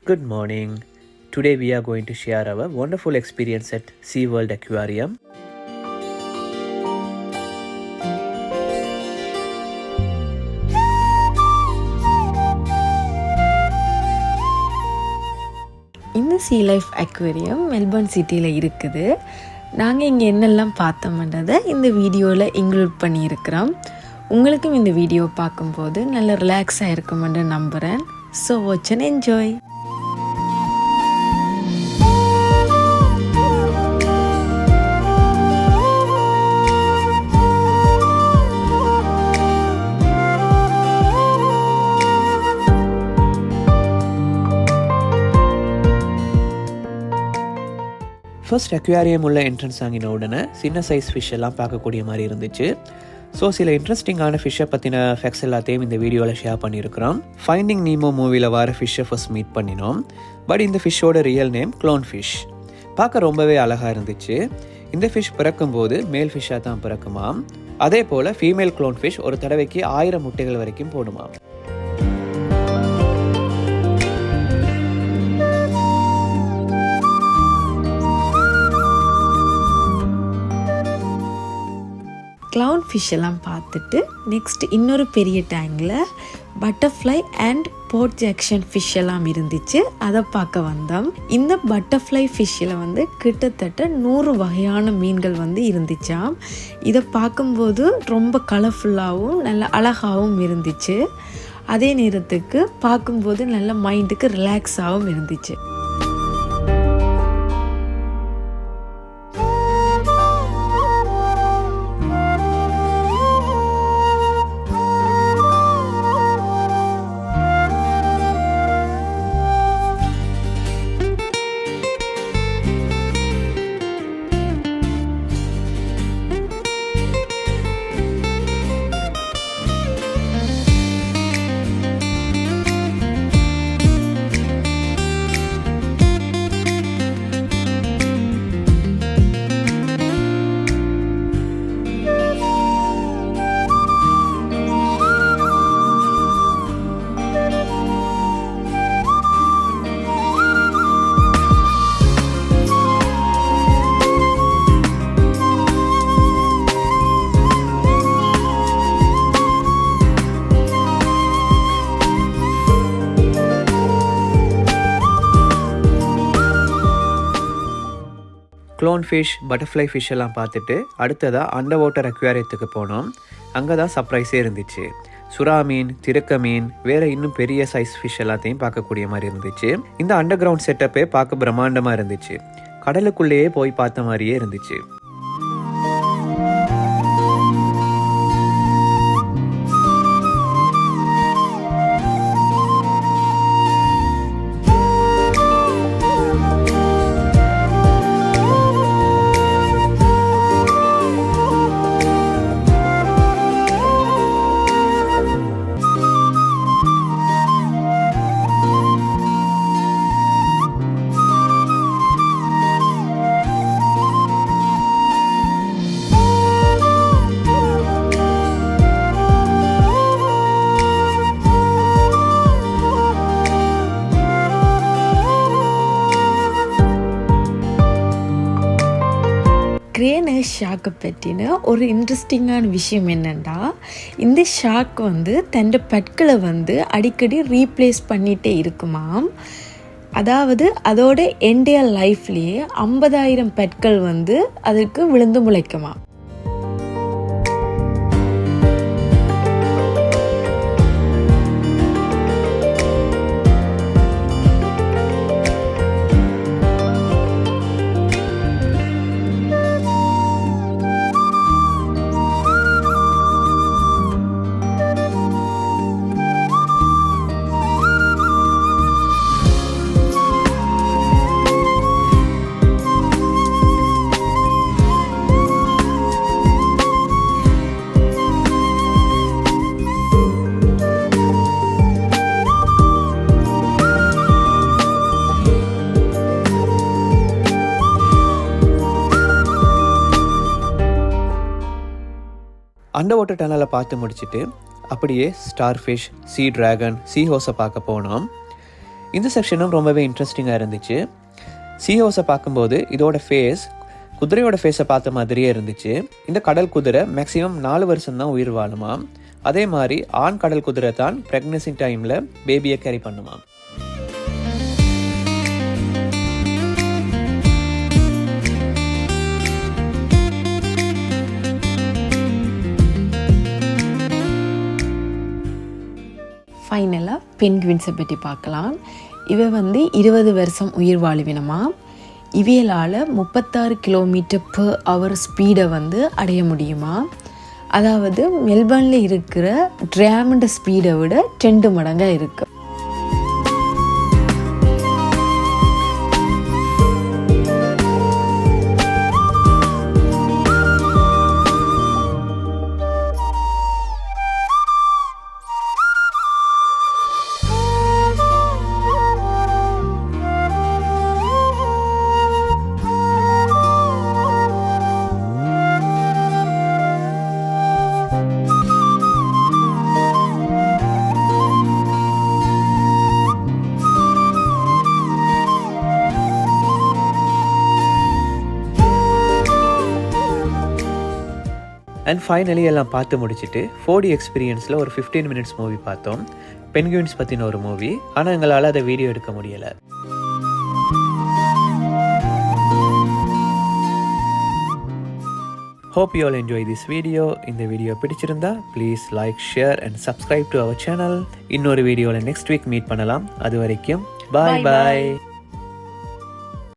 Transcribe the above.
Good morning. Today we are going to share our wonderful experience at SeaWorld Aquarium. இந்த சீ life aquarium Melbourne சிட்டியில் இருக்குது. நாங்கள் இங்கே என்னெல்லாம் பார்த்தோம்ன்றதை இந்த வீடியோவில் இன்க்ளூட் பண்ணியிருக்கிறோம். உங்களுக்கும் இந்த வீடியோ பார்க்கும்போது நல்ல ரிலாக்ஸாக இருக்குமென்று நம்புகிறேன். So watch and enjoy. First aquarium உள்ள என்ட்ரன்ஸ் ஆகின உடனே சின்ன சைஸ் ஃபிஷ் எல்லாம் பார்க்கக்கூடிய மாதிரி இருந்துச்சு. ஸோ சில இன்ட்ரெஸ்டிங்கான ஃபிஷ்ஷை பற்றின ஃபேக்ட்ஸ் எல்லாத்தையும் இந்த வீடியோவில் ஷேர் பண்ணியிருக்கிறோம். ஃபைண்டிங் நீமோ மூவியில் வர ஃபிஷ்ஷை ஃபர்ஸ்ட் மீட் பண்ணினோம். பட் இந்த ஃபிஷ்ஷோட ரியல் நேம் க்ளோன் ஃபிஷ். பார்க்க ரொம்பவே அழகாக இருந்துச்சு. இந்த ஃபிஷ் பிறக்கும்போது மேல் ஃபிஷ்ஷாக தான் பிறக்குமாம். அதே போல் ஃபீமேல் க்ளோன் ஃபிஷ் ஒரு தடவைக்கு 1000 முட்டைகள் வரைக்கும் போடுமாம். க்ளவுன் ஃபிஷ் எல்லாம் பார்த்துட்டு நெக்ஸ்ட் இன்னொரு பெரிய டேங்கில் butterfly and Port Jackson fish எல்லாம் இருந்துச்சு. அதை பார்க்க வந்தோம். இந்த பட்டர்ஃப்ளை ஃபிஷ்ஷில் கிட்டத்தட்ட 100 வகையான மீன்கள் இருந்துச்சாம். இதை பார்க்கும்போது ரொம்ப கலர்ஃபுல்லாகவும் நல்ல அழகாகவும் இருந்துச்சு. அதே நேரத்துக்கு பார்க்கும்போது நல்ல மைண்டுக்கு ரிலாக்ஸாகவும் இருந்துச்சு. க்ளோன் ஃபிஷ், பட்டர்ஃப்ளை ஃபிஷ் எல்லாம் பார்த்துட்டு அடுத்ததாக அண்டர் வாட்டர் அக்வேரியத்துக்கு போனோம். அங்கே தான் சர்ப்ரைஸே இருந்துச்சு. சுறா மீன், திருக்க மீன், வேறு இன்னும் பெரிய சைஸ் ஃபிஷ் எல்லாத்தையும் பார்க்கக்கூடிய மாதிரி இருந்துச்சு. இந்த அண்டர் கிரவுண்ட் செட்டப்பே பார்க்க பிரம்மாண்டமாக இருந்துச்சு. கடலுக்குள்ளேயே போய் பார்த்த மாதிரியே இருந்துச்சு. கிரேனர் ஷார்க்கை பற்றின ஒரு இன்ட்ரெஸ்டிங்கான விஷயம் என்னென்னா, இந்த ஷார்க் தன் பெட்களை அடிக்கடி ரீப்ளேஸ் பண்ணிகிட்டே இருக்குமாம். அதாவது அதோட என்டையர் லைஃப்லேயே 50,000 பெட்கள் அதற்கு விழுந்து முளைக்குமாம். அண்டர் வாட்டர் டனலை பார்த்து முடிச்சுட்டு அப்படியே ஸ்டார் ஃபிஷ், சீ டிராகன், சீ ஹோஸை பார்க்க போனோம். இந்த செக்ஷனும் ரொம்பவே இன்ட்ரெஸ்டிங்காக இருந்துச்சு. சீஹோஸை பார்க்கும்போது இதோட ஃபேஸ் குதிரையோட ஃபேஸை பார்த்த மாதிரியே இருந்துச்சு. இந்த கடல் குதிரை மேக்ஸிமம் 4 வருஷம் தான் உயிர் வாழுமா. அதே மாதிரி ஆண் கடல் குதிரை தான் ப்ரெக்னன்சி டைமில் பேபியை கேரி பண்ணுமா. ஃபைனலாக பென்குவின்ஸை பற்றி பார்க்கலாம். இவை 20 வருஷம் உயிர் வாழுவினமா. இவையலால் 36 km/h ஸ்பீடை அடைய முடியுமா. அதாவது மெல்பர்னில் இருக்கிற ட்ராமோட ஸ்பீடை விட 2 மடங்காக இருக்குது. அண்ட் ஃபைனலி எல்லாம் பார்த்து முடிச்சுட்டு 4D எக்ஸ்பீரியன்ஸில் ஒரு 15 minutes மூவி பார்த்தோம். பென்குயின்ஸ் பற்றின ஒரு மூவி. ஆனால் எங்களால் அதை வீடியோ எடுக்க முடியலை. Hope you all enjoy this video. இந்த வீடியோ பிடிச்சிருந்தா please like, share and subscribe to our channel. இன்னொரு வீடியோவில் நெக்ஸ்ட் வீக் மீட் பண்ணலாம். அது வரைக்கும் பாய் பாய்.